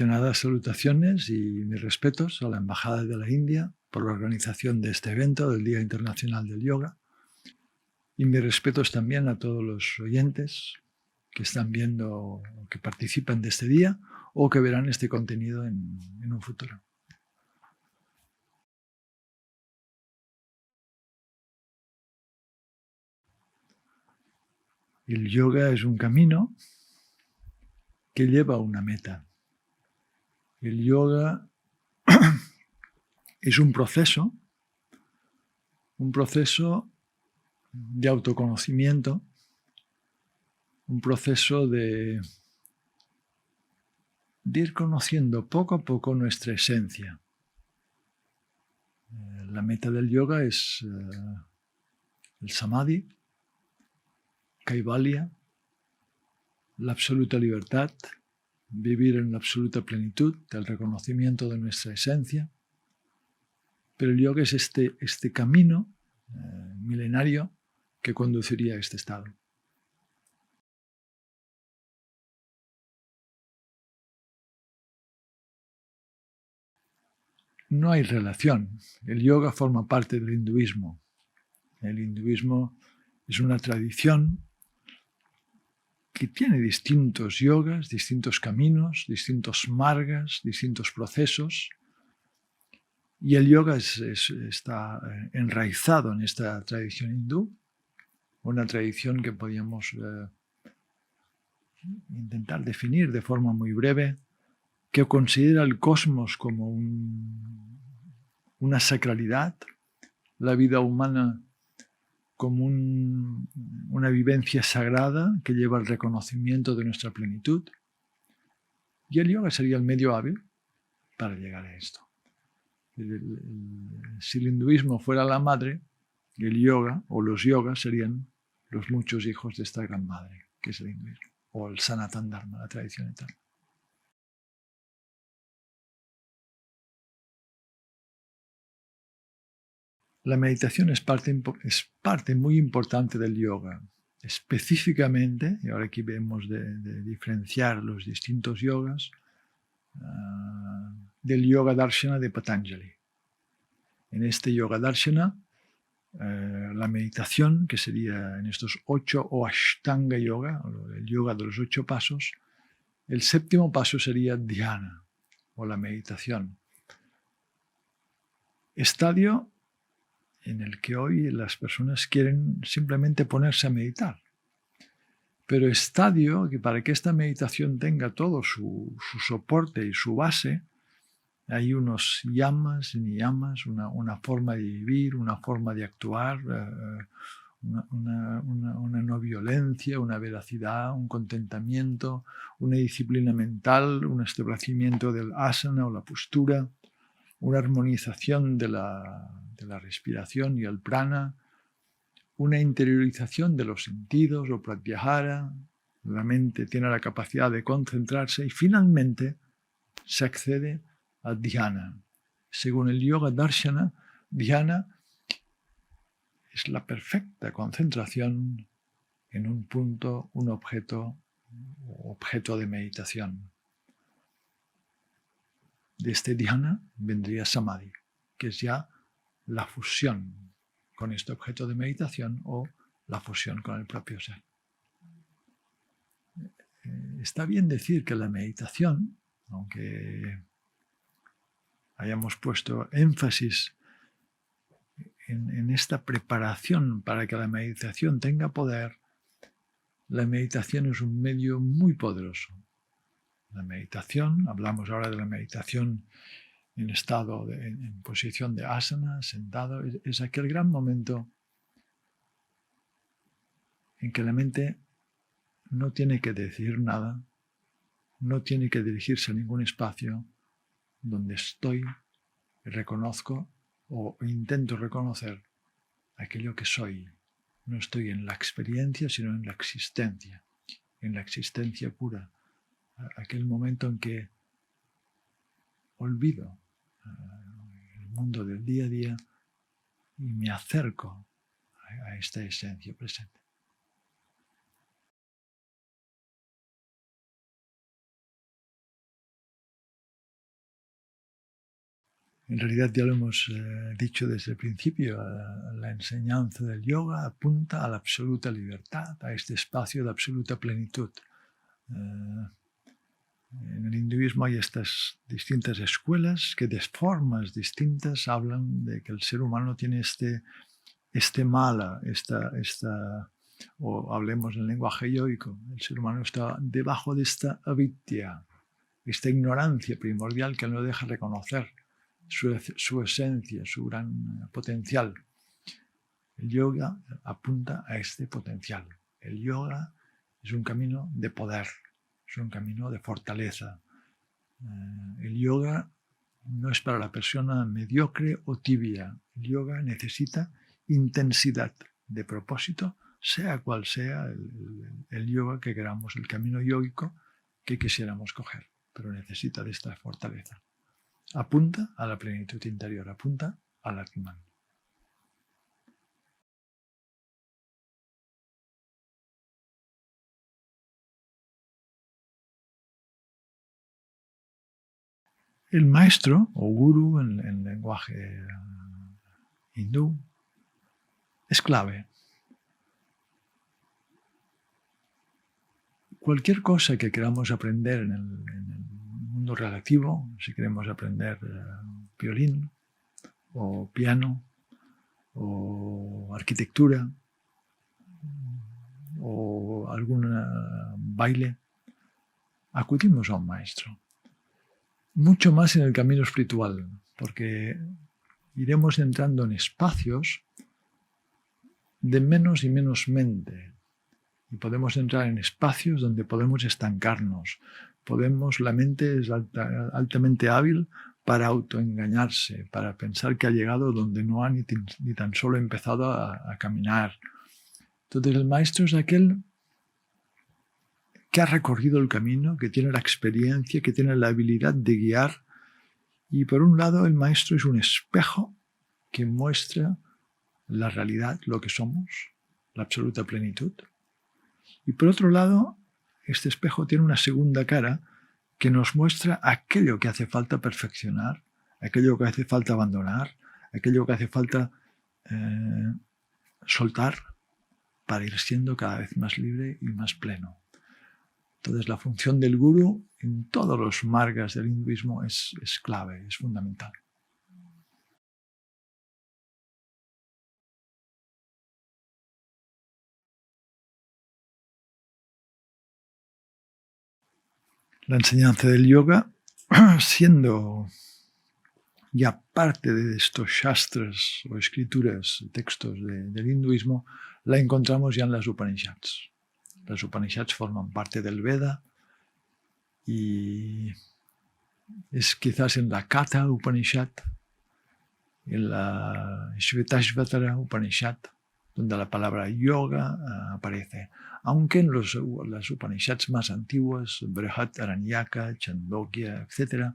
que nada, salutaciones y mis respetos a la Embajada de la India por la organización de este evento del Día Internacional del Yoga. Y mis respetos también a todos los oyentes que están viendo o que participan de este día o que verán este contenido en un futuro. El yoga es un camino que lleva a una meta. El yoga es un proceso de autoconocimiento, un proceso de ir conociendo poco a poco nuestra esencia. La meta del yoga es el samadhi, kaivalya, la absoluta libertad, vivir en la absoluta plenitud, el reconocimiento de nuestra esencia. Pero el yoga es este camino milenario que conduciría a este estado. No hay relación. El yoga forma parte del hinduismo. El hinduismo es una tradición que tiene distintos yogas, distintos caminos, distintos margas, distintos procesos. Y el yoga está enraizado en esta tradición hindú, una tradición que podríamos intentar definir de forma muy breve, que considera el cosmos como una sacralidad, la vida humana como una vivencia sagrada que lleva al reconocimiento de nuestra plenitud. Y el yoga sería el medio hábil para llegar a esto. Si el hinduismo fuera la madre, el yoga o los yogas serían los muchos hijos de esta gran madre, que es el hinduismo, o el Sanatan Dharma, la tradición eterna. La meditación es parte muy importante del yoga. Específicamente, y ahora aquí vemos de diferenciar los distintos yogas, del Yoga Darshana de Patanjali. En este Yoga Darshana, la meditación, que sería en estos 8 o Ashtanga Yoga, el yoga de los 8 pasos, el séptimo paso sería Dhyana, o la meditación. Estadio en el que hoy las personas quieren simplemente ponerse a meditar. Pero estadio que para que esta meditación tenga todo su soporte y su base, hay unos yamas y niyamas, una forma de vivir, una forma de actuar, una no violencia, una veracidad, un contentamiento, una disciplina mental, un establecimiento del asana o la postura, una armonización de la respiración y el prana, una interiorización de los sentidos o pratyahara, la mente tiene la capacidad de concentrarse y finalmente se accede a dhyana. Según el Yoga Darshana, dhyana es la perfecta concentración en un punto, un objeto de meditación. De este dhyana vendría samadhi, que es ya la fusión con este objeto de meditación o la fusión con el propio ser. Está bien decir que la meditación, aunque hayamos puesto énfasis en esta preparación para que la meditación tenga poder, la meditación es un medio muy poderoso. La meditación, hablamos ahora de la meditación en estado, en posición de asana, sentado, es aquel gran momento en que la mente no tiene que decir nada, no tiene que dirigirse a ningún espacio, donde estoy, reconozco o intento reconocer aquello que soy. No estoy en la experiencia, sino en la existencia pura. Aquel momento en que olvido el mundo del día a día y me acerco a esta esencia presente. En realidad ya lo hemos dicho desde el principio, la enseñanza del yoga apunta a la absoluta libertad, a este espacio de absoluta plenitud. En el hinduismo hay estas distintas escuelas que de formas distintas hablan de que el ser humano tiene este mala, o hablemos en lenguaje yoico, el ser humano está debajo de esta avidya, esta ignorancia primordial que no deja reconocer su esencia, su gran potencial. El yoga apunta a este potencial. El yoga es un camino de poder, es un camino de fortaleza. El yoga no es para la persona mediocre o tibia. El yoga necesita intensidad de propósito, sea cual sea el yoga que queramos, el camino yógico que quisiéramos coger, pero necesita de esta fortaleza. Apunta a la plenitud interior, apunta al Atman. El maestro o guru en lenguaje hindú es clave. Cualquier cosa que queramos aprender en el mundo relativo, si queremos aprender violín o piano o arquitectura o algún baile, acudimos a un maestro. Mucho más en el camino espiritual, porque iremos entrando en espacios de menos y menos mente. Y podemos entrar en espacios donde podemos estancarnos. La mente es altamente hábil para autoengañarse, para pensar que ha llegado donde no ha ni tan solo empezado a caminar. Entonces el maestro es aquel que ha recorrido el camino, que tiene la experiencia, que tiene la habilidad de guiar. Y por un lado el maestro es un espejo que muestra la realidad, lo que somos, la absoluta plenitud. Y por otro lado, este espejo tiene una segunda cara que nos muestra aquello que hace falta perfeccionar, aquello que hace falta abandonar, aquello que hace falta soltar para ir siendo cada vez más libre y más pleno. Entonces la función del guru en todos los margas del hinduismo es clave, es fundamental. La enseñanza del yoga, siendo ya parte de estos shastras o escrituras, textos del hinduismo, la encontramos ya en las Upanishads. Las Upanishads forman parte del Veda y es quizás en la Katha Upanishad, en la Shvetashvatara Upanishad, donde la palabra yoga aparece. Aunque en las Upanishads más antiguas, Brihadaranyaka, Chandogya, etc.,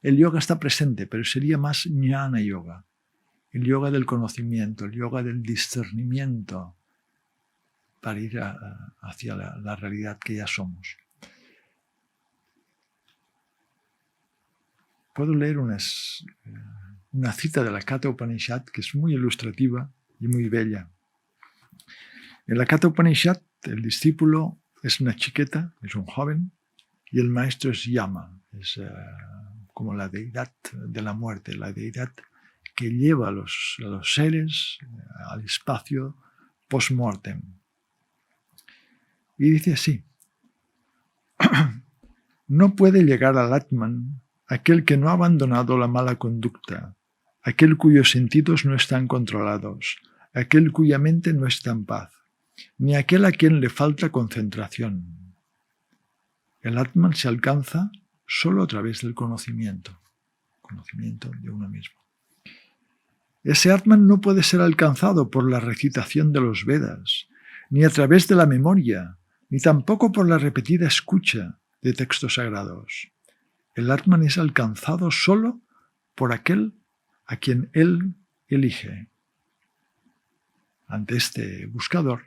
el yoga está presente, pero sería más jnana yoga, el yoga del conocimiento, el yoga del discernimiento para ir hacia la realidad que ya somos. Puedo leer una cita de la Katha Upanishad que es muy ilustrativa y muy bella. En la Katha Upanishad, el discípulo es una chiqueta, es un joven, y el maestro es Yama, es como la deidad de la muerte, la deidad que lleva a los seres al espacio post-mortem. Y dice así: no puede llegar al Atman aquel que no ha abandonado la mala conducta, aquel cuyos sentidos no están controlados, aquel cuya mente no está en paz, ni aquel a quien le falta concentración. El Atman se alcanza solo a través del conocimiento de uno mismo. Ese Atman no puede ser alcanzado por la recitación de los Vedas, ni a través de la memoria, ni tampoco por la repetida escucha de textos sagrados. El Atman es alcanzado solo por aquel a quien él elige. Ante este buscador,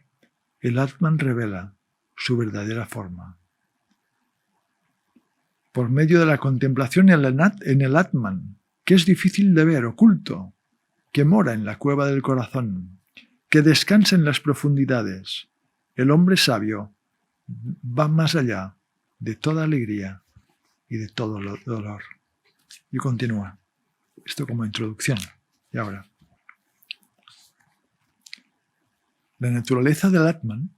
el Atman revela su verdadera forma. Por medio de la contemplación en el Atman, que es difícil de ver, oculto, que mora en la cueva del corazón, que descansa en las profundidades. El hombre sabio va más allá de toda alegría y de todo dolor. Y continúa. Esto como introducción. Y ahora, la naturaleza del Atman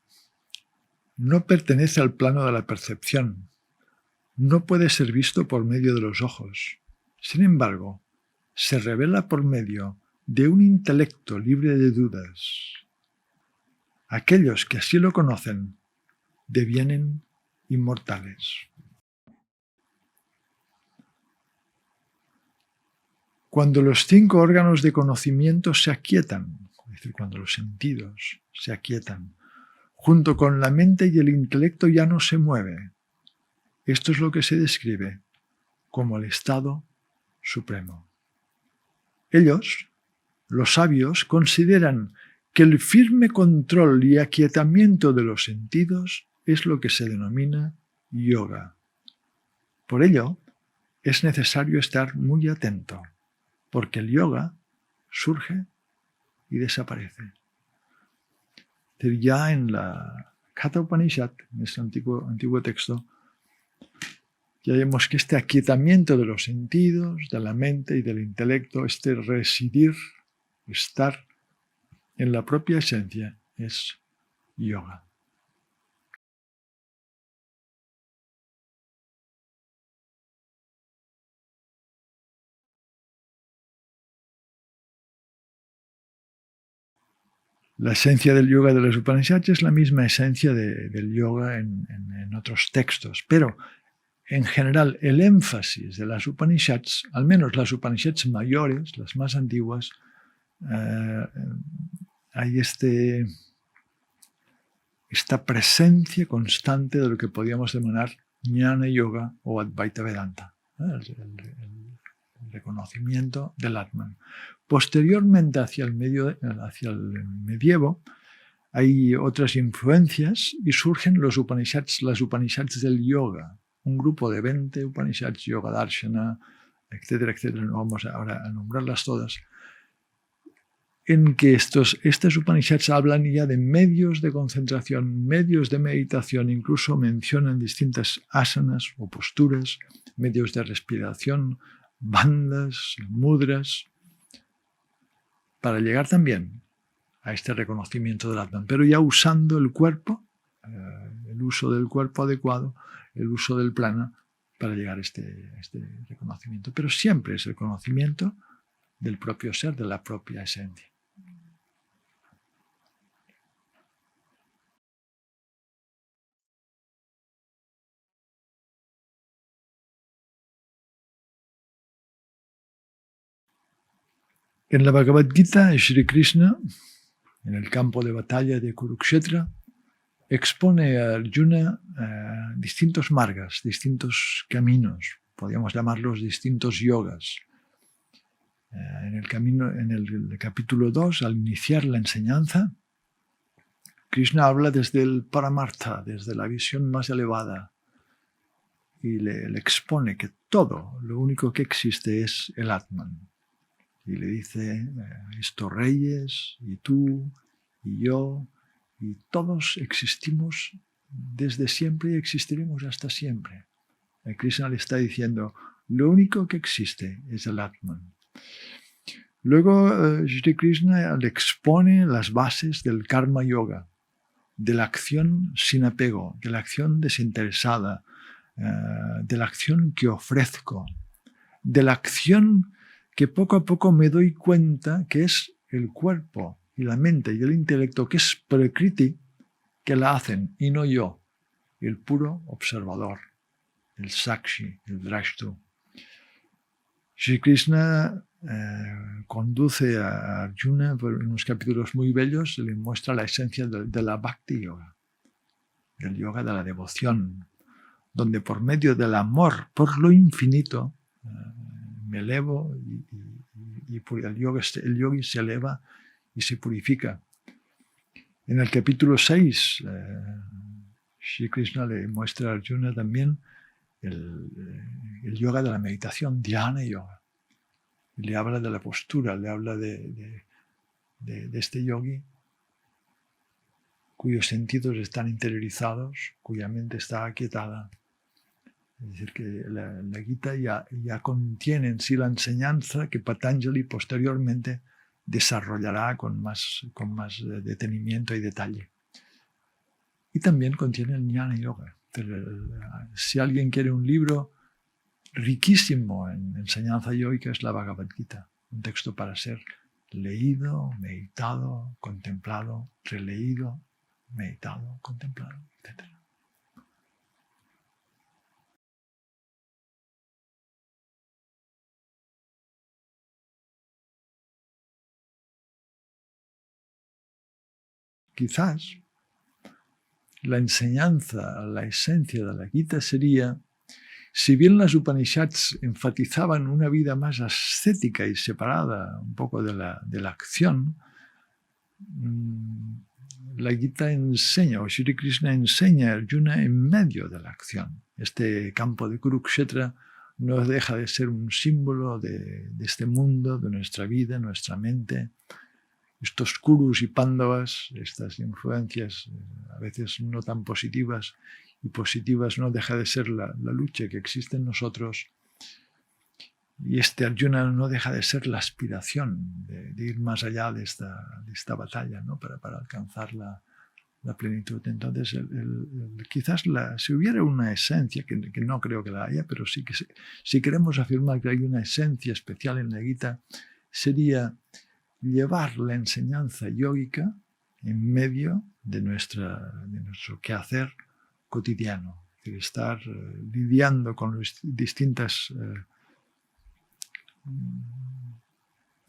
no pertenece al plano de la percepción. No puede ser visto por medio de los ojos. Sin embargo, se revela por medio de un intelecto libre de dudas. Aquellos que así lo conocen devienen inmortales. Cuando los 5 órganos de conocimiento se aquietan, es decir, cuando los sentidos se aquietan, junto con la mente y el intelecto ya no se mueve. Esto es lo que se describe como el estado supremo. Ellos, los sabios, consideran que el firme control y aquietamiento de los sentidos es lo que se denomina yoga. Por ello, es necesario estar muy atento, porque el yoga surge y desaparece. Ya en la Katha Upanishad, en este antiguo texto, ya vemos que este aquietamiento de los sentidos, de la mente y del intelecto, este residir, estar en la propia esencia, es yoga. La esencia del yoga de los Upanishads es la misma esencia del yoga en otros textos, pero en general el énfasis de las Upanishads, al menos las Upanishads mayores, las más antiguas, hay esta presencia constante de lo que podríamos denominar Jnana Yoga o Advaita Vedanta, el reconocimiento del Atman. Posteriormente, hacia el medievo, hay otras influencias y surgen las Upanishads del yoga, un grupo de 20 Upanishads, Yoga Darshana, etcétera, etcétera, no vamos ahora a nombrarlas todas, en que estas Upanishads hablan ya de medios de concentración, medios de meditación, incluso mencionan distintas asanas o posturas, medios de respiración, bandas, mudras, para llegar también a este reconocimiento del Atman, pero ya usando el cuerpo, el uso del cuerpo adecuado, el uso del prana, para llegar a este reconocimiento. Pero siempre es el conocimiento del propio ser, de la propia esencia. En la Bhagavad Gita, Shri Krishna, en el campo de batalla de Kurukshetra, expone a Arjuna distintos margas, distintos caminos, podríamos llamarlos distintos yogas. En el capítulo 2, al iniciar la enseñanza, Krishna habla desde el Paramartha, desde la visión más elevada, y le expone que todo, lo único que existe es el Atman. Y le dice, estos reyes, y tú, y yo, y todos existimos desde siempre y existiremos hasta siempre. Krishna le está diciendo, lo único que existe es el Atman. Luego, Shri Krishna le expone las bases del Karma Yoga, de la acción sin apego, de la acción desinteresada, de la acción que ofrezco, de la acción que poco a poco me doy cuenta que es el cuerpo y la mente y el intelecto, que es Prakriti, que la hacen y no yo, el puro observador, el Sakshi, el Drashtu. Shri Krishna conduce a Arjuna por unos capítulos muy bellos y le muestra la esencia de la Bhakti Yoga, del yoga de la devoción, donde por medio del amor por lo infinito me elevo y el yogi se eleva y se purifica. En el capítulo 6, Shri Krishna le muestra a Arjuna también el yoga de la meditación, Dhyana Yoga. y le habla de la postura, le habla de este yogi cuyos sentidos están interiorizados, cuya mente está aquietada. Es decir, que la Gita ya contiene en sí la enseñanza que Patanjali posteriormente desarrollará con más detenimiento y detalle. Y también contiene el Jnana Yoga. Si alguien quiere un libro riquísimo en enseñanza yoica, es la Bhagavad Gita, un texto para ser leído, meditado, contemplado, releído, meditado, contemplado, etc. Quizás la enseñanza, la esencia de la Gita sería, si bien las Upanishads enfatizaban una vida más ascética y separada un poco de la acción, la Gita enseña, o Sri Krishna enseña a Arjuna en medio de la acción. Este campo de Kurukshetra no deja de ser un símbolo de este mundo, de nuestra vida, nuestra mente. Estos Kurus y Pándavas, estas influencias a veces no tan positivas y positivas, no deja de ser la lucha que existe en nosotros. Y este Arjuna no deja de ser la aspiración de ir más allá de esta batalla, ¿no? para alcanzar la plenitud. Entonces, quizás si hubiera una esencia, que no creo que la haya, pero sí que si queremos afirmar que hay una esencia especial en la Gita, sería llevar la enseñanza yógica en medio de nuestro quehacer cotidiano, de estar lidiando con las distintas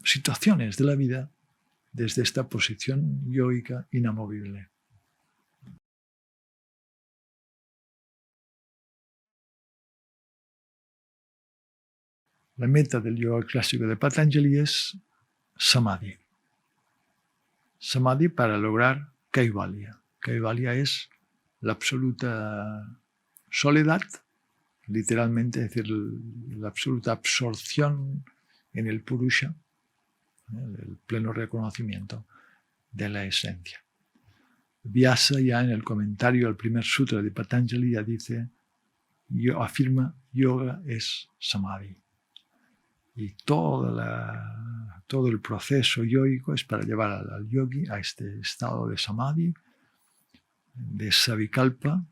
situaciones de la vida desde esta posición yógica inamovible. La meta del yoga clásico de Patanjali es Samadhi. Samadhi para lograr Kaivalya. Kaivalya es la absoluta soledad, literalmente, es decir, la absoluta absorción en el Purusha, el pleno reconocimiento de la esencia. Vyasa ya en el comentario al primer sutra de Patanjali ya dice, afirma, yoga es Samadhi. Y todo el proceso yógico es para llevar al yogi a este estado de samadhi, de savikalpa,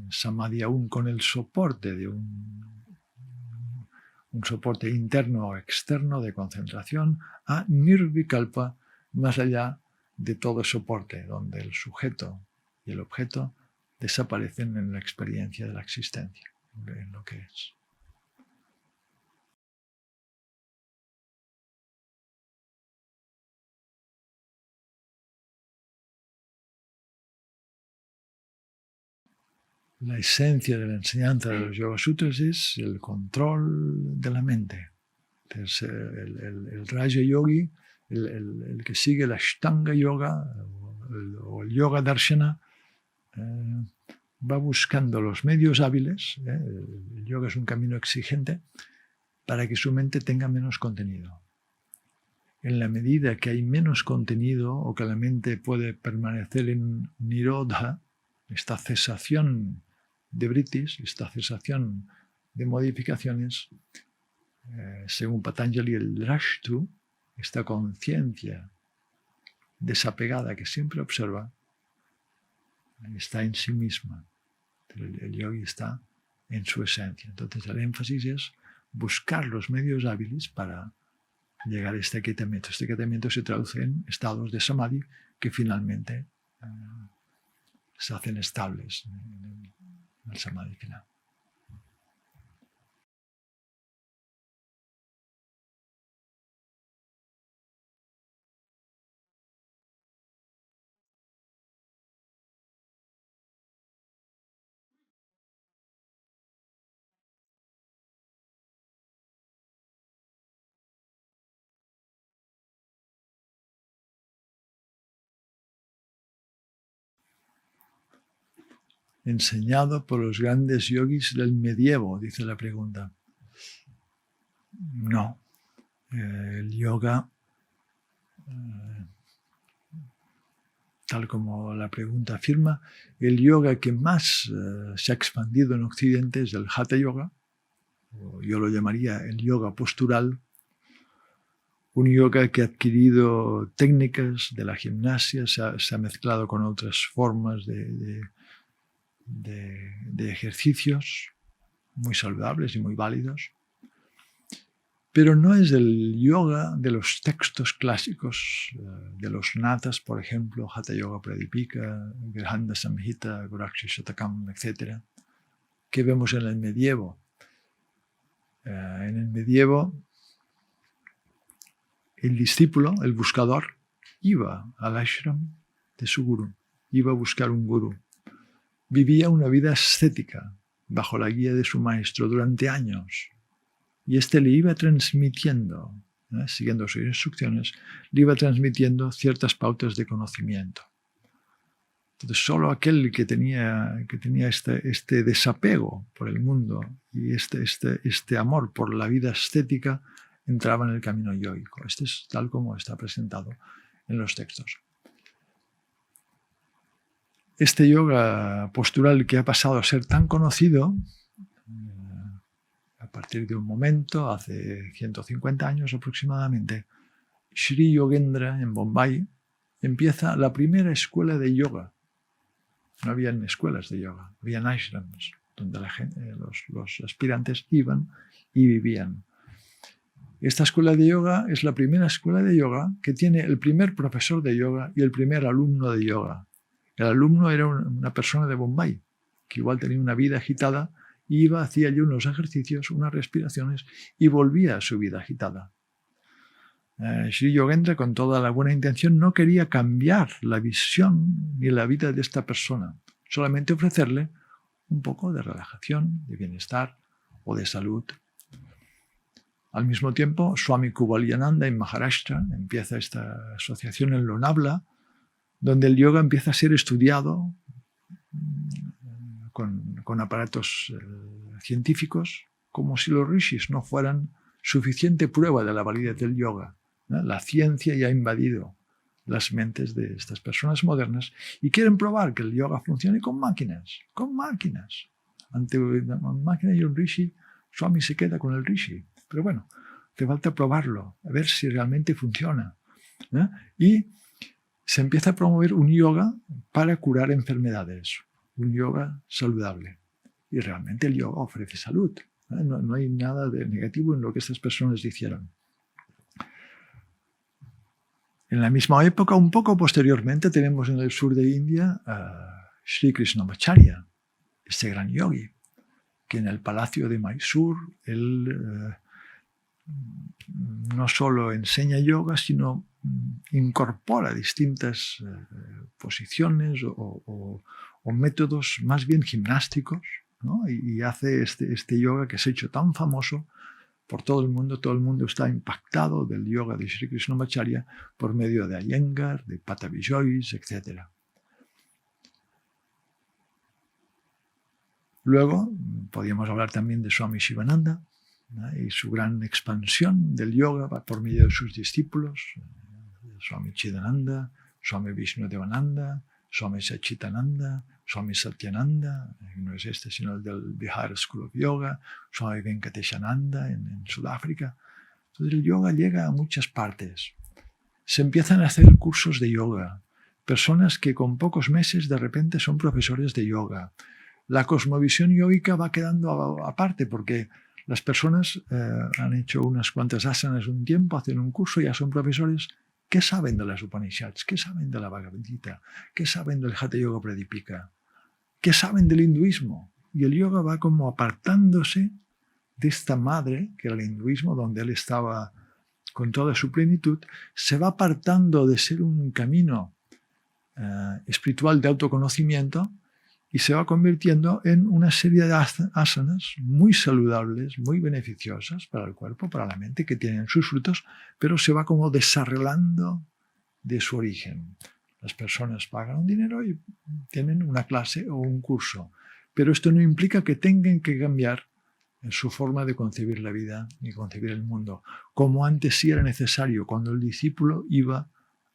samadhi aún con el soporte de un soporte interno o externo de concentración, a nirvikalpa, más allá de todo soporte, donde el sujeto y el objeto desaparecen en la experiencia de la existencia, en lo que es. La esencia de la enseñanza de los Yoga Sutras es el control de la mente. Entonces, el Raja Yogi, el que sigue la Ashtanga Yoga o el Yoga Darshana, va buscando los medios hábiles. El yoga es un camino exigente para que su mente tenga menos contenido. En la medida que hay menos contenido o que la mente puede permanecer en nirodha, esta cesación de vritis, esta cesación de modificaciones, según Patanjali, el drashtu, esta conciencia desapegada que siempre observa, está en sí misma. El yogi está en su esencia. Entonces el énfasis es buscar los medios hábiles para llegar a este aquietamiento. Este aquietamiento se traduce en estados de samadhi que finalmente se hacen estables en el samadhi final. Enseñado por los grandes yogis del medievo, dice la pregunta. No. El yoga, tal como la pregunta afirma, el yoga que más se ha expandido en Occidente es el Hatha Yoga, o yo lo llamaría el yoga postural, un yoga que ha adquirido técnicas de la gimnasia, se ha mezclado con otras formas de ejercicios muy saludables y muy válidos. Pero no es el yoga de los textos clásicos, de los natas, por ejemplo, Hatha Yoga Pradipika, Grihanda Samhita, Goraksha Shatakam, etc., que vemos en el medievo. En el medievo, el discípulo, el buscador, iba al ashram de su gurú, iba a buscar un gurú. Vivía una vida ascética bajo la guía de su maestro durante años. Y este le iba transmitiendo, siguiendo sus instrucciones, le iba transmitiendo ciertas pautas de conocimiento. Entonces, solo aquel que tenía este desapego por el mundo y este amor por la vida estética entraba en el camino yógico. Este es tal como está presentado en los textos. Este yoga postural que ha pasado a ser tan conocido, a partir de un momento, hace 150 años aproximadamente, Sri Yogendra en Bombay empieza la primera escuela de yoga. No habían escuelas de yoga, habían ashrams donde los aspirantes iban y vivían. Esta escuela de yoga es la primera escuela de yoga que tiene el primer profesor de yoga y el primer alumno de yoga. El alumno era una persona de Bombay, que igual tenía una vida agitada, y iba, hacía allí unos ejercicios, unas respiraciones y volvía a su vida agitada. Sri Yogendra, con toda la buena intención, no quería cambiar la visión ni la vida de esta persona, solamente ofrecerle un poco de relajación, de bienestar o de salud. Al mismo tiempo, Swami Kubalyananda en Maharashtra empieza esta asociación en Lonavala, donde el yoga empieza a ser estudiado con aparatos científicos, como si los rishis no fueran suficiente prueba de la validez del yoga. La ciencia ya ha invadido las mentes de estas personas modernas y quieren probar que el yoga funcione con máquinas, Ante una máquina y un rishi, Swami se queda con el rishi. Pero bueno, te falta probarlo, a ver si realmente funciona. Y se empieza a promover un yoga para curar enfermedades, un yoga saludable. Y realmente el yoga ofrece salud. No hay nada de negativo en lo que estas personas hicieron. En la misma época, un poco posteriormente, tenemos en el sur de India a Sri Krishnamacharya, este gran yogi, que en el palacio de Mysore él no solo enseña yoga, sino incorpora distintas posiciones o métodos más bien gimnásticos, ¿no? Y hace este yoga que se ha hecho tan famoso por todo el mundo está impactado del yoga de Sri Krishnamacharya por medio de Iyengar, de Patabi Jois, etc. Luego, podríamos hablar también de Swami Shivananda, ¿no? Y su gran expansión del yoga por medio de sus discípulos, Swami Chidananda, Swami Vishnudevananda, Swami Sachitananda, Swami Satyananda, no es este sino el del Bihar School of Yoga, Swami Venkateshananda en Sudáfrica. Entonces el yoga llega a muchas partes. Se empiezan a hacer cursos de yoga, personas que con pocos meses de repente son profesores de yoga. La cosmovisión yógica va quedando aparte porque las personas han hecho unas cuantas asanas un tiempo, hacen un curso, ya son profesores. ¿Qué saben de las Upanishads? ¿Qué saben de la Bhagavad Gita? ¿Qué saben del Hatha Yoga Pradipika? ¿Qué saben del hinduismo? Y el yoga va como apartándose de esta madre, que era el hinduismo, donde él estaba con toda su plenitud, se va apartando de ser un camino espiritual de autoconocimiento y se va convirtiendo en una serie de asanas muy saludables, muy beneficiosas para el cuerpo, para la mente, que tienen sus frutos, pero se va como desarreglando de su origen. Las personas pagan un dinero y tienen una clase o un curso, pero esto no implica que tengan que cambiar en su forma de concebir la vida y concebir el mundo, como antes sí era necesario cuando el discípulo iba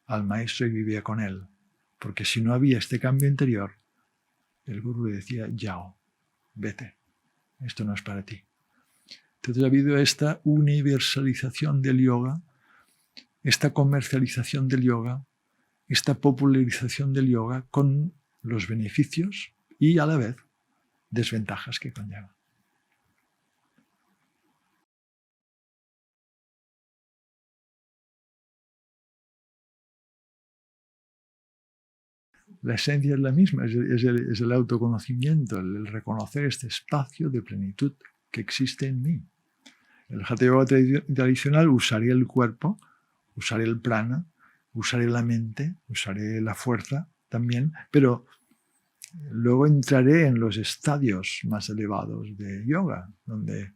al maestro y vivía con él. Porque si no había este cambio interior, el gurú le decía, yao, vete, esto no es para ti. Entonces ha habido esta universalización del yoga, esta comercialización del yoga, esta popularización del yoga con los beneficios y a la vez desventajas que conlleva. La esencia es la misma, es el autoconocimiento, el reconocer este espacio de plenitud que existe en mí. El Hatha Yoga tradicional usaría el cuerpo, usaré el prana, usaré la mente, usaré la fuerza también, pero luego entraré en los estadios más elevados de yoga, donde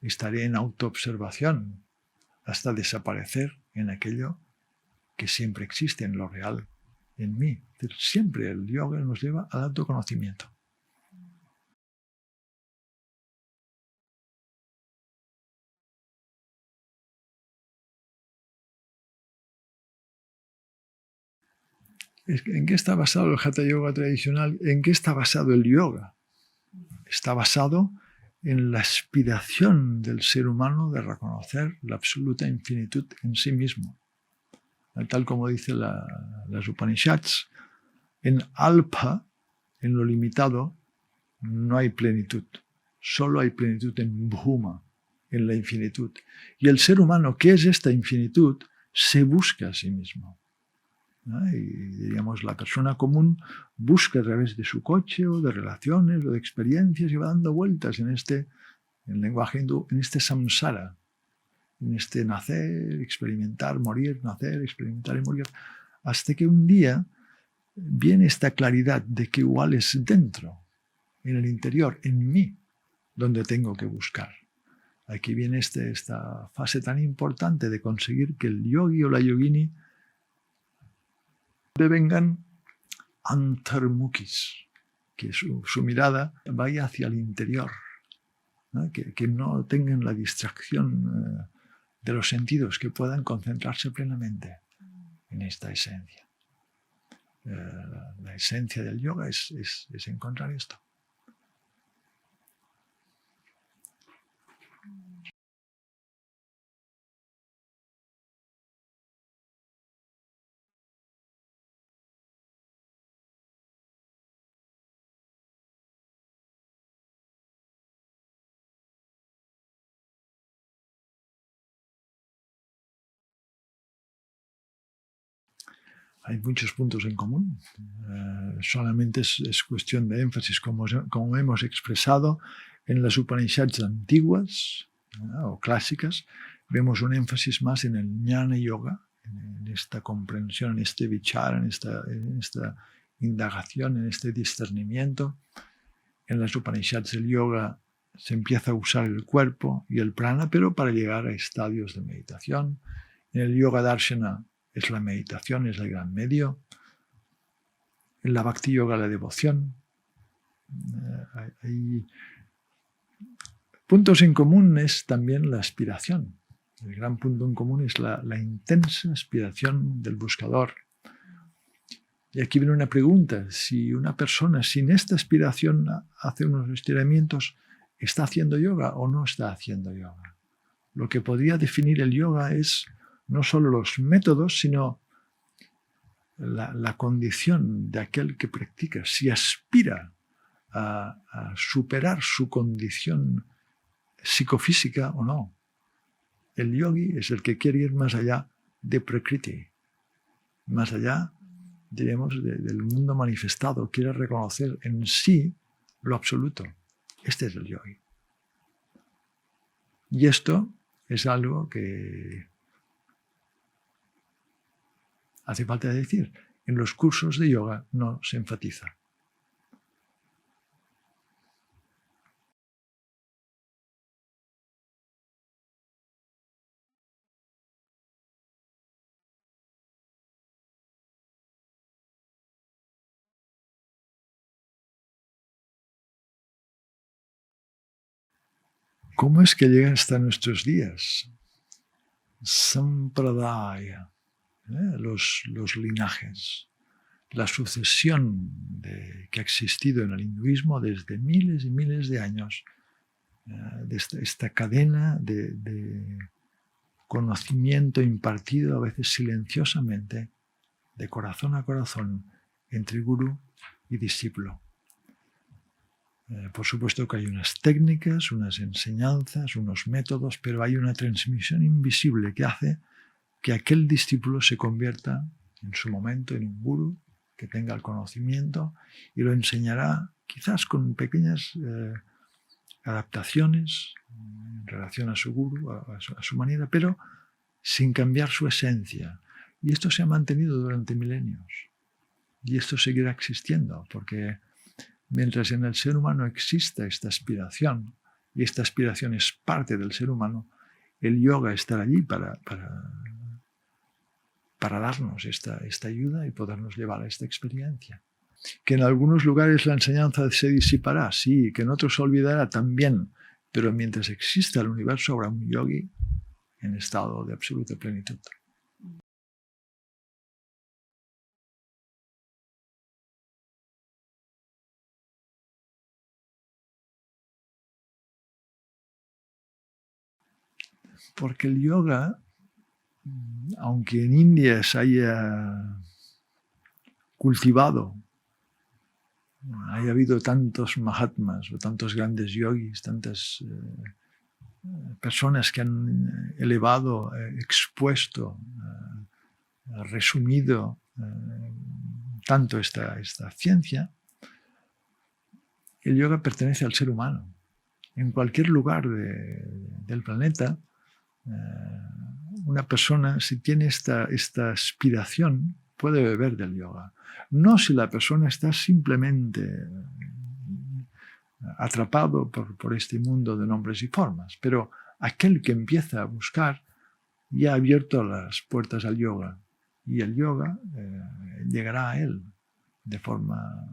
estaré en autoobservación hasta desaparecer en aquello que siempre existe, en lo real, en mí. Siempre el yoga nos lleva al autoconocimiento. ¿En qué está basado el Hatha Yoga tradicional? ¿En qué está basado el yoga? Está basado en la aspiración del ser humano de reconocer la absoluta infinitud en sí mismo. Tal como dice las Upanishads, en Alpa, en lo limitado, no hay plenitud. Solo hay plenitud en Bhuma, en la infinitud. Y el ser humano, que es esta infinitud, se busca a sí mismo. ¿No? Y diríamos, la persona común busca a través de su coche o de relaciones o de experiencias y va dando vueltas en el lenguaje hindú, en este samsara, en este nacer, experimentar, morir, nacer, experimentar y morir, hasta que un día viene esta claridad de que igual es dentro, en el interior, en mí, donde tengo que buscar. Aquí viene esta fase tan importante de conseguir que el yogi o la yogini devengan antarmukis, que su mirada vaya hacia el interior, ¿no? Que no tengan la distracción de los sentidos, que puedan concentrarse plenamente en esta esencia. La esencia del yoga es encontrar esto. Hay muchos puntos en común. Solamente es cuestión de énfasis, como hemos expresado en las Upanishads antiguas o clásicas. Vemos un énfasis más en el jnana yoga, en esta comprensión, en este vichara, en esta indagación, en este discernimiento. En las Upanishads el yoga se empieza a usar el cuerpo y el prana, pero para llegar a estadios de meditación. En el yoga darshana es la meditación, es el gran medio. En la bhakti yoga la devoción. Hay puntos en común es también la aspiración. El gran punto en común es la intensa aspiración del buscador. Y aquí viene una pregunta. Si una persona sin esta aspiración hace unos estiramientos, ¿está haciendo yoga o no está haciendo yoga? Lo que podría definir el yoga es no solo los métodos, sino la condición de aquel que practica. Si aspira a superar su condición psicofísica o no. El yogi es el que quiere ir más allá de Prakriti, más allá, diríamos, del mundo manifestado. Quiere reconocer en sí lo absoluto. Este es el yogi. Y esto es algo que hace falta decir. En los cursos de yoga no se enfatiza. ¿Cómo es que llega hasta nuestros días? Sampradaya, los linajes, la sucesión que ha existido en el hinduismo desde miles y miles de años, de esta cadena de conocimiento impartido a veces silenciosamente, de corazón a corazón, entre gurú y discípulo. Por supuesto que hay unas técnicas, unas enseñanzas, unos métodos, pero hay una transmisión invisible que hace que aquel discípulo se convierta en su momento en un gurú, que tenga el conocimiento y lo enseñará quizás con pequeñas adaptaciones en relación a su gurú, a su manera, pero sin cambiar su esencia. Y esto se ha mantenido durante milenios. Y esto seguirá existiendo, porque mientras en el ser humano exista esta aspiración, y esta aspiración es parte del ser humano, el yoga estará allí para darnos esta ayuda y podernos llevar a esta experiencia. Que en algunos lugares la enseñanza se disipará, sí, que en otros se olvidará también, pero mientras exista el universo habrá un yogi en estado de absoluta plenitud. Porque el yoga, aunque en India se haya cultivado, haya habido tantos mahatmas o tantos grandes yogis, tantas personas que han elevado, expuesto, resumido tanto esta ciencia, el yoga pertenece al ser humano. En cualquier lugar del planeta, una persona, si tiene esta aspiración, puede beber del yoga. No si la persona está simplemente atrapado por este mundo de nombres y formas, pero aquel que empieza a buscar ya ha abierto las puertas al yoga, y el yoga llegará a él de forma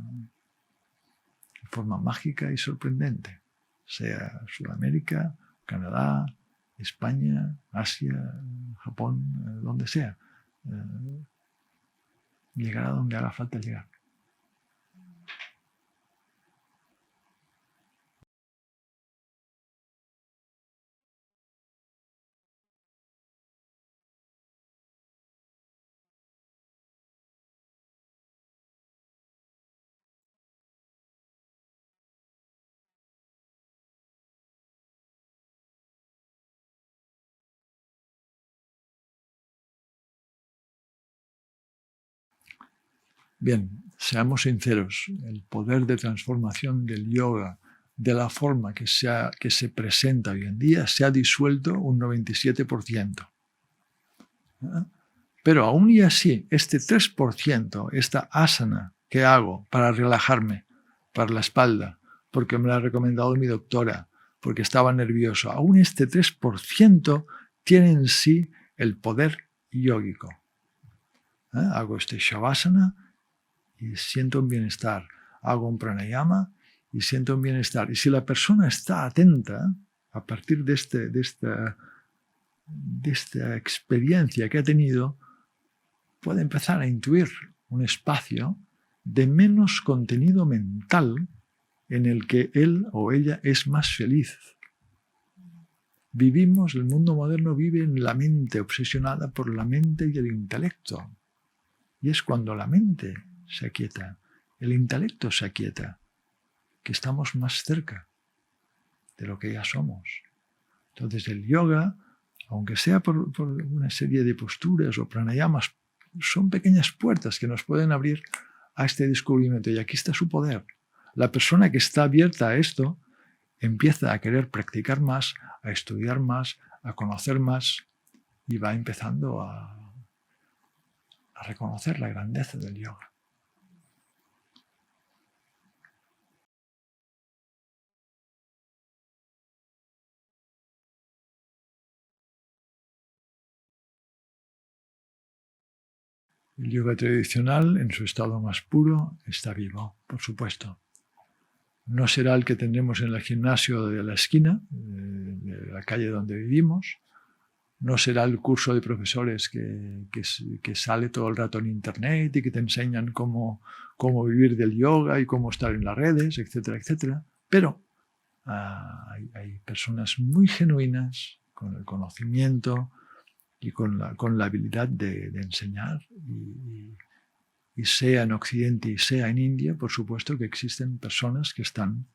mágica y sorprendente, sea Sudamérica, Canadá, España, Asia, Japón, donde sea. Llegará donde haga falta llegar. Bien, seamos sinceros, el poder de transformación del yoga de la forma que se presenta hoy en día se ha disuelto un 97%. Pero aún y así, este 3%, esta asana que hago para relajarme, para la espalda, porque me la ha recomendado mi doctora, porque estaba nervioso, aún este 3% tiene en sí el poder yógico. Hago este shavasana y siento un bienestar. Hago un pranayama y siento un bienestar. Y si la persona está atenta, a partir de esta experiencia que ha tenido, puede empezar a intuir un espacio de menos contenido mental en el que él o ella es más feliz. El mundo moderno vive en la mente, obsesionada por la mente y el intelecto. Y es cuando la mente se aquieta, el intelecto se aquieta, que estamos más cerca de lo que ya somos. Entonces el yoga, aunque sea por una serie de posturas o pranayamas, son pequeñas puertas que nos pueden abrir a este descubrimiento. Y aquí está su poder. La persona que está abierta a esto empieza a querer practicar más, a estudiar más, a conocer más, y va empezando a reconocer la grandeza del yoga. El yoga tradicional, en su estado más puro, está vivo, por supuesto. no será el que tendremos en el gimnasio de la esquina, de la calle donde vivimos. No será el curso de profesores que sale todo el rato en internet y que te enseñan cómo vivir del yoga y cómo estar en las redes, etcétera, etcétera. Pero hay personas muy genuinas con el conocimiento y con la habilidad de enseñar. Y sea en Occidente y sea en India, por supuesto que existen personas que están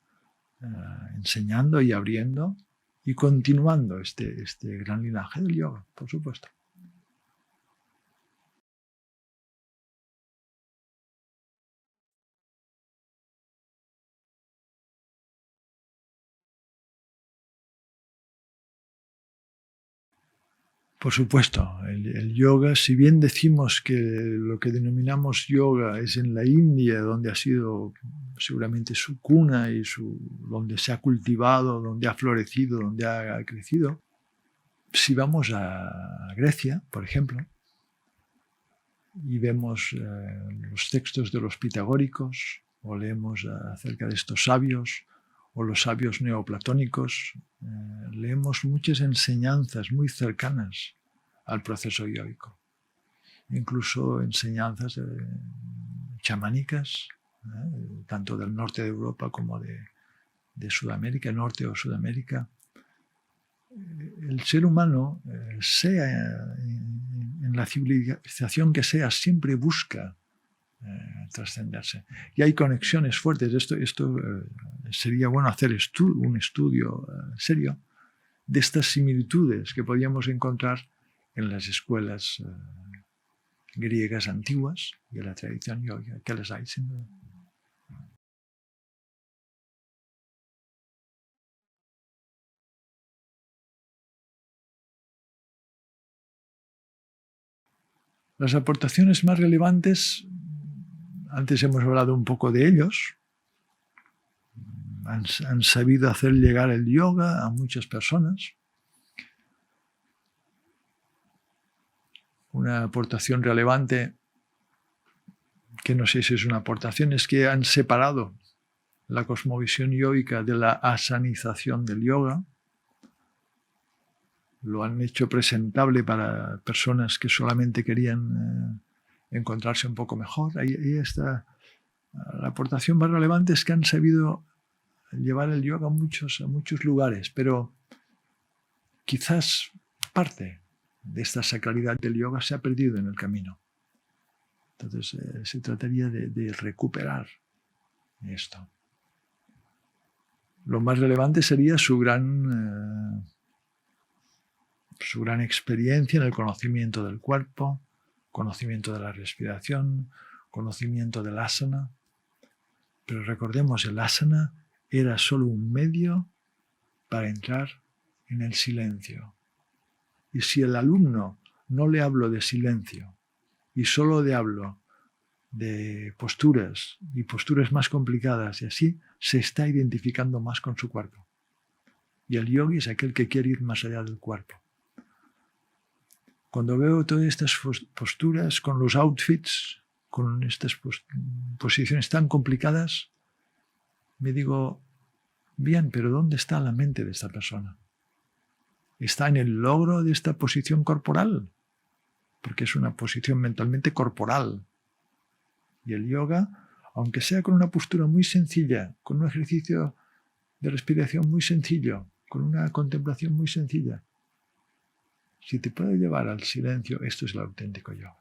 enseñando y abriendo y continuando este gran linaje del yoga, por supuesto. Por supuesto, el yoga, si bien decimos que lo que denominamos yoga es en la India, donde ha sido seguramente su cuna y donde se ha cultivado, donde ha florecido, donde ha crecido, si vamos a Grecia, por ejemplo, y vemos los textos de los pitagóricos, o leemos acerca de estos sabios, o los sabios neoplatónicos, leemos muchas enseñanzas muy cercanas al proceso yógico, incluso enseñanzas chamánicas, tanto del norte de Europa como de Sudamérica, norte o Sudamérica. El ser humano, sea en la civilización que sea, siempre busca trascenderse. Y hay conexiones fuertes. Esto sería bueno hacer un estudio serio de estas similitudes que podíamos encontrar en las escuelas griegas antiguas y en la tradición yoga, que las hay sin duda. Las aportaciones más relevantes, antes hemos hablado un poco de ellos, han sabido hacer llegar el yoga a muchas personas. Una aportación relevante, que no sé si es una aportación, es que han separado la cosmovisión yógica de la asanización del yoga. Lo han hecho presentable para personas que solamente querían encontrarse un poco mejor. Ahí está. La aportación más relevante es que han sabido llevar el yoga a muchos lugares, pero quizás parte de esta sacralidad del yoga se ha perdido en el camino. Entonces se trataría de recuperar esto. Lo más relevante sería su gran experiencia en el conocimiento del cuerpo, conocimiento de la respiración, conocimiento del asana. Pero recordemos, el asana era solo un medio para entrar en el silencio. Y si el alumno no le hablo de silencio y solo le hablo de posturas y posturas más complicadas y así, se está identificando más con su cuerpo. Y el yogi es aquel que quiere ir más allá del cuerpo. Cuando veo todas estas posturas con los outfits, con estas posiciones tan complicadas, me digo, bien, pero ¿dónde está la mente de esta persona? ¿Está en el logro de esta posición corporal? Porque es una posición mentalmente corporal. Y el yoga, aunque sea con una postura muy sencilla, con un ejercicio de respiración muy sencillo, con una contemplación muy sencilla, si te puede llevar al silencio, esto es el auténtico yoga.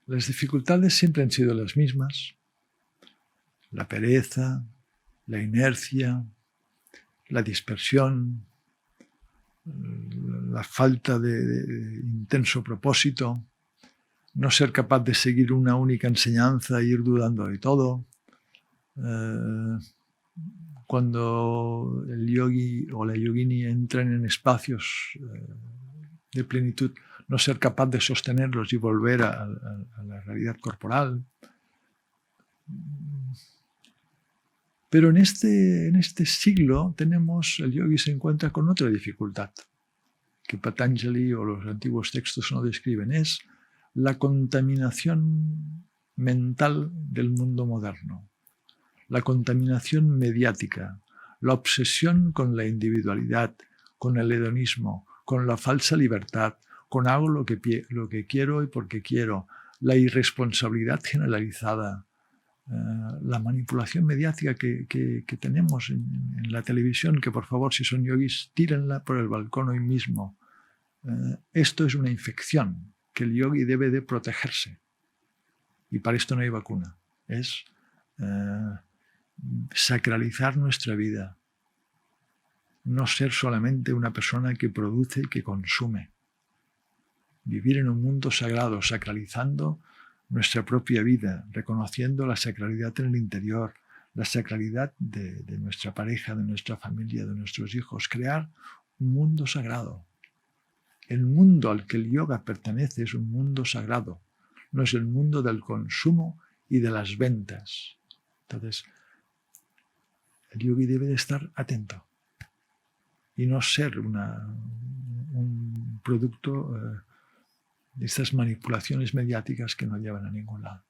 Las dificultades siempre han sido las mismas. La pereza, la inercia, la dispersión, la falta de intenso propósito, no ser capaz de seguir una única enseñanza e ir dudando de todo. Cuando el yogi o la yogini entran en espacios de plenitud, no ser capaz de sostenerlos y volver a la realidad corporal. Pero en este siglo el yogi se encuentra con otra dificultad que Patanjali o los antiguos textos no describen, es la contaminación mental del mundo moderno, la contaminación mediática, la obsesión con la individualidad, con el hedonismo, con la falsa libertad, con hago lo que quiero y porque quiero, la irresponsabilidad generalizada, la manipulación mediática que tenemos en la televisión, que por favor, si son yogis, tírenla por el balcón hoy mismo. Esto es una infección que el yogi debe de protegerse. Y para esto no hay vacuna. Es sacralizar nuestra vida. No ser solamente una persona que produce y que consume. Vivir en un mundo sagrado, sacralizando nuestra propia vida, reconociendo la sacralidad en el interior, la sacralidad de nuestra pareja, de nuestra familia, de nuestros hijos. Crear un mundo sagrado. El mundo al que el yoga pertenece es un mundo sagrado. No es el mundo del consumo y de las ventas. Entonces, el yogi debe de estar atento y no ser un producto de estas manipulaciones mediáticas que no llevan a ningún lado.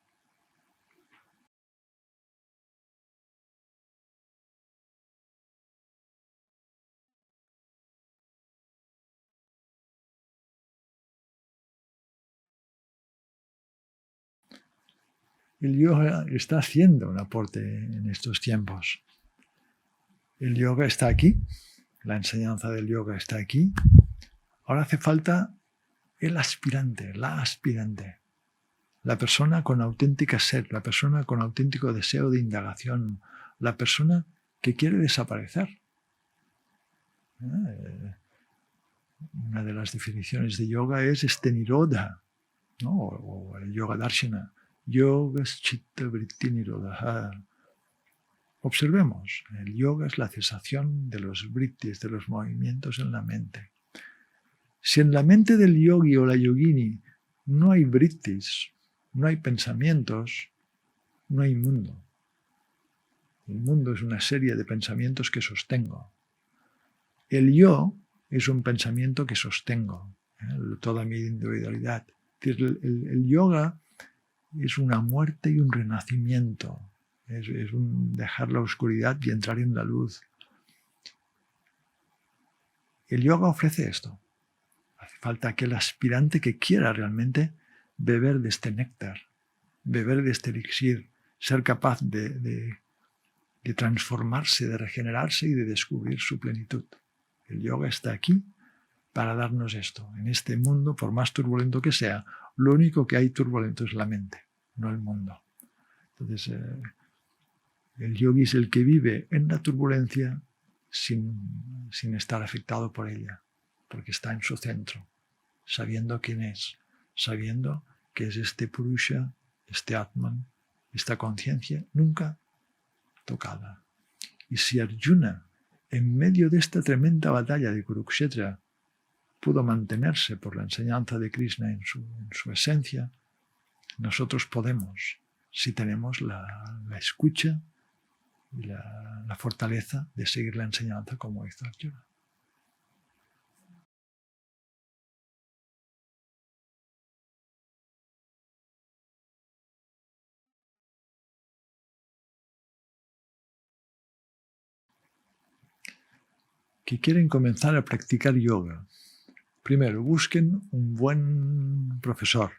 El yoga está haciendo un aporte en estos tiempos. El yoga está aquí, la enseñanza del yoga está aquí. Ahora hace falta el aspirante, la aspirante. La persona con auténtica sed, la persona con auténtico deseo de indagación, la persona que quiere desaparecer. Una de las definiciones de yoga es este nirodha, ¿no? O el yoga darshana. Yoga es chitta vritti nirodha. Observemos, el yoga es la cesación de los vrittis, de los movimientos en la mente. Si en la mente del yogi o la yogini no hay vrittis, no hay pensamientos, no hay mundo. El mundo es una serie de pensamientos que sostengo. El yo es un pensamiento que sostengo, toda mi individualidad. El yoga es una muerte y un renacimiento. Es un dejar la oscuridad y entrar en la luz. El yoga ofrece esto. Hace falta aquel aspirante que quiera realmente beber de este néctar, beber de este elixir, ser capaz de transformarse, de regenerarse y de descubrir su plenitud. El yoga está aquí para darnos esto. En este mundo, por más turbulento que sea, lo único que hay turbulento es la mente, no el mundo. Entonces, el yogi es el que vive en la turbulencia sin estar afectado por ella, porque está en su centro, sabiendo quién es, sabiendo que es este Purusha, este Atman, esta conciencia nunca tocada. Y si Arjuna, en medio de esta tremenda batalla de Kurukshetra, pudo mantenerse por la enseñanza de Krishna en su esencia, nosotros podemos, si tenemos la escucha y la fortaleza de seguir la enseñanza como hizo Arjuna. Que quieren comenzar a practicar yoga. Primero, busquen un buen profesor.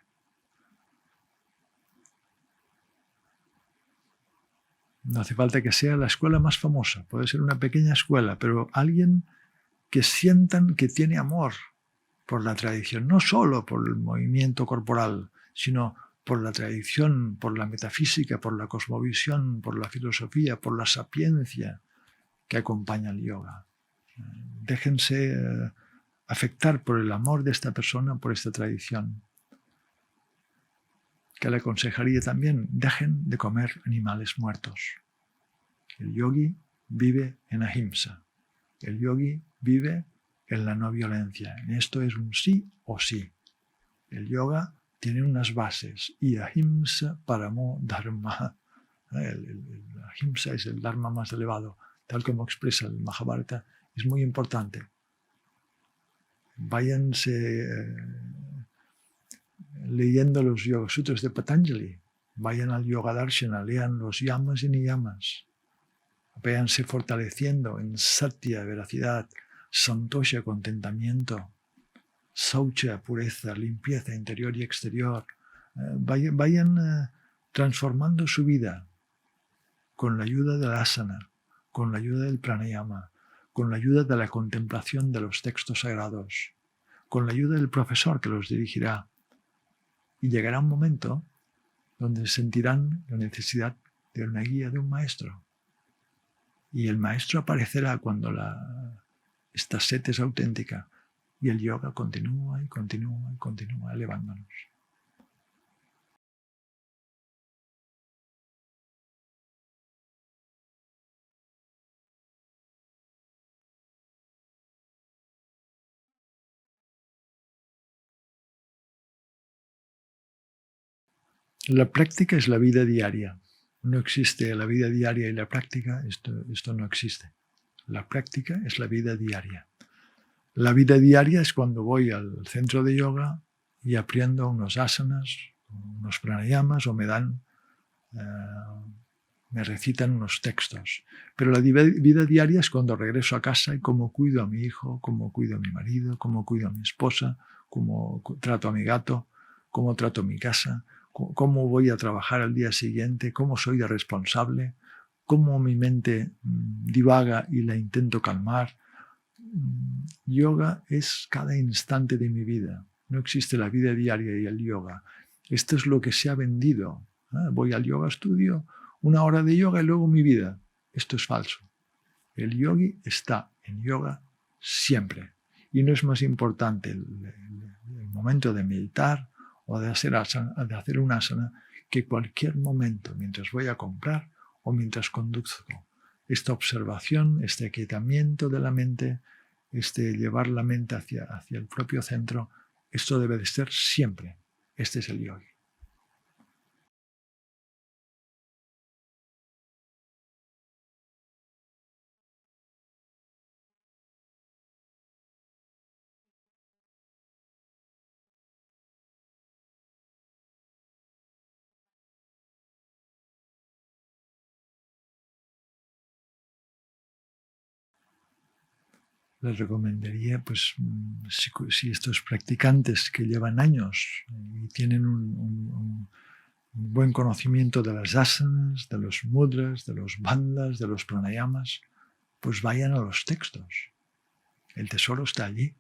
No hace falta que sea la escuela más famosa, puede ser una pequeña escuela, pero alguien que sientan que tiene amor por la tradición, no solo por el movimiento corporal, sino por la tradición, por la metafísica, por la cosmovisión, por la filosofía, por la sapiencia que acompaña al yoga. Déjense afectar por el amor de esta persona, por esta tradición. Que le aconsejaría también, dejen de comer animales muertos. El yogi vive en ahimsa. El yogi vive en la no violencia. Esto es un sí o sí. El yoga tiene unas bases y ahimsa paramo dharma. El ahimsa es el dharma más elevado, tal como expresa el Mahabharata. Es muy importante. Váyanse leyendo los Yoga Sutras de Patanjali. Vayan al Yoga Darshana, lean los yamas y niyamas. Véanse fortaleciendo en satya, veracidad, santosha, contentamiento, saucha, pureza, limpieza interior y exterior. Vayan transformando su vida con la ayuda del asana, con la ayuda del pranayama, con la ayuda de la contemplación de los textos sagrados, con la ayuda del profesor que los dirigirá. Y llegará un momento donde sentirán la necesidad de una guía, de un maestro. Y el maestro aparecerá cuando esta sed es auténtica y el yoga continúa y continúa y continúa elevándonos. La práctica es la vida diaria. No existe la vida diaria y la práctica, esto no existe. La práctica es la vida diaria. La vida diaria es cuando voy al centro de yoga y aprendo unos asanas, unos pranayamas o me recitan unos textos. Pero la vida diaria es cuando regreso a casa y cómo cuido a mi hijo, cómo cuido a mi marido, cómo cuido a mi esposa, cómo trato a mi gato, cómo trato mi casa, cómo voy a trabajar al día siguiente, cómo soy de responsable, cómo mi mente divaga y la intento calmar. Yoga es cada instante de mi vida. No existe la vida diaria y el yoga. Esto es lo que se ha vendido. Voy al yoga estudio, 1 hora de yoga y luego mi vida. Esto es falso. El yogi está en yoga siempre. Y no es más importante el momento de meditar o de hacer un asana que cualquier momento mientras voy a comprar o mientras conduzco. Esta observación, este aquietamiento de la mente, llevar la mente hacia el propio centro, esto debe de ser siempre. Este es el yogi. Les recomendaría, pues, si estos practicantes que llevan años y tienen un buen conocimiento de las asanas, de los mudras, de los bandhas, de los pranayamas, pues vayan a los textos. El tesoro está allí.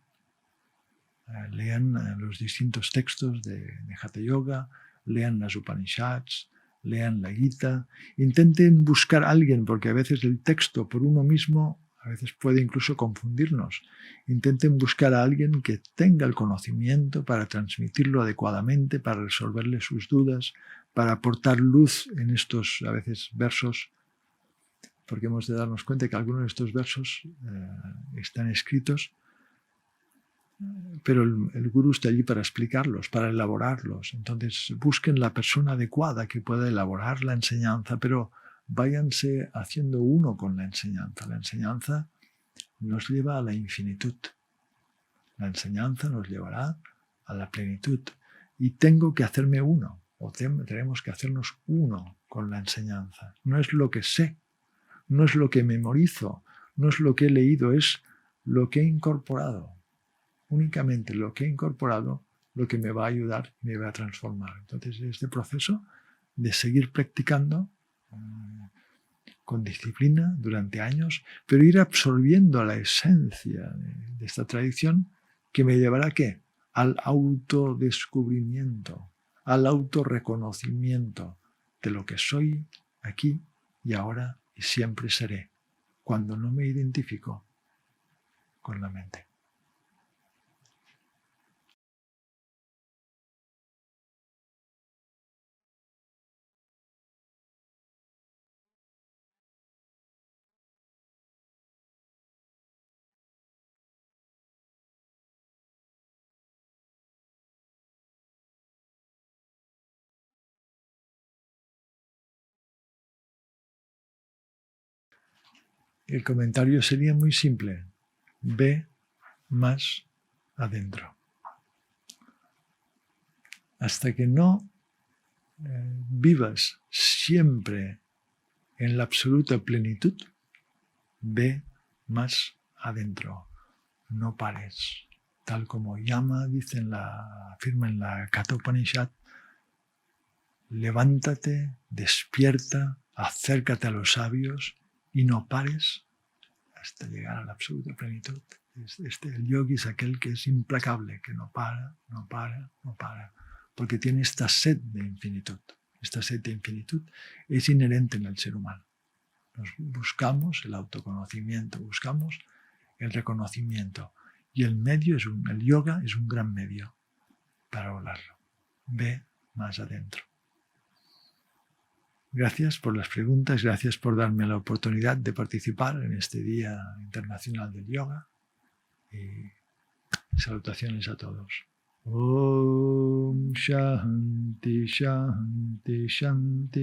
Lean los distintos textos de Hatha Yoga, lean las Upanishads, lean la Gita, intenten buscar a alguien, porque a veces el texto por uno mismo a veces puede incluso confundirnos. Intenten buscar a alguien que tenga el conocimiento para transmitirlo adecuadamente, para resolverle sus dudas, para aportar luz en estos, a veces, versos, porque hemos de darnos cuenta que algunos de estos versos están escritos, pero el gurú está allí para explicarlos, para elaborarlos. Entonces busquen la persona adecuada que pueda elaborar la enseñanza, pero váyanse haciendo uno con la enseñanza. La enseñanza nos lleva a la infinitud. La enseñanza nos llevará a la plenitud. Y tengo que hacerme uno, o tenemos que hacernos uno con la enseñanza. No es lo que sé, no es lo que memorizo, no es lo que he leído, es lo que he incorporado. Únicamente lo que he incorporado, lo que me va a ayudar y me va a transformar. Entonces, este proceso de seguir practicando con disciplina durante años, pero ir absorbiendo la esencia de esta tradición que me llevará ¿a qué? Al autodescubrimiento, al autorreconocimiento de lo que soy aquí y ahora y siempre seré, cuando no me identifico con la mente. el comentario sería muy simple. Ve más adentro. Hasta que no vivas siempre en la absoluta plenitud, ve más adentro. No pares. Tal como Yama afirma en la Katha Upanishad, levántate, despierta, acércate a los sabios y no pares hasta llegar a la absoluta plenitud. El yogi es aquel que es implacable, que no para, no para, no para, porque tiene esta sed de infinitud. Esta sed de infinitud es inherente en el ser humano. Buscamos el autoconocimiento, buscamos el reconocimiento. Y el yoga es un gran medio para lograrlo. Ve más adentro. Gracias por las preguntas, gracias por darme la oportunidad de participar en este Día Internacional del Yoga. Y salutaciones a todos. Om Shanti Shanti Shanti.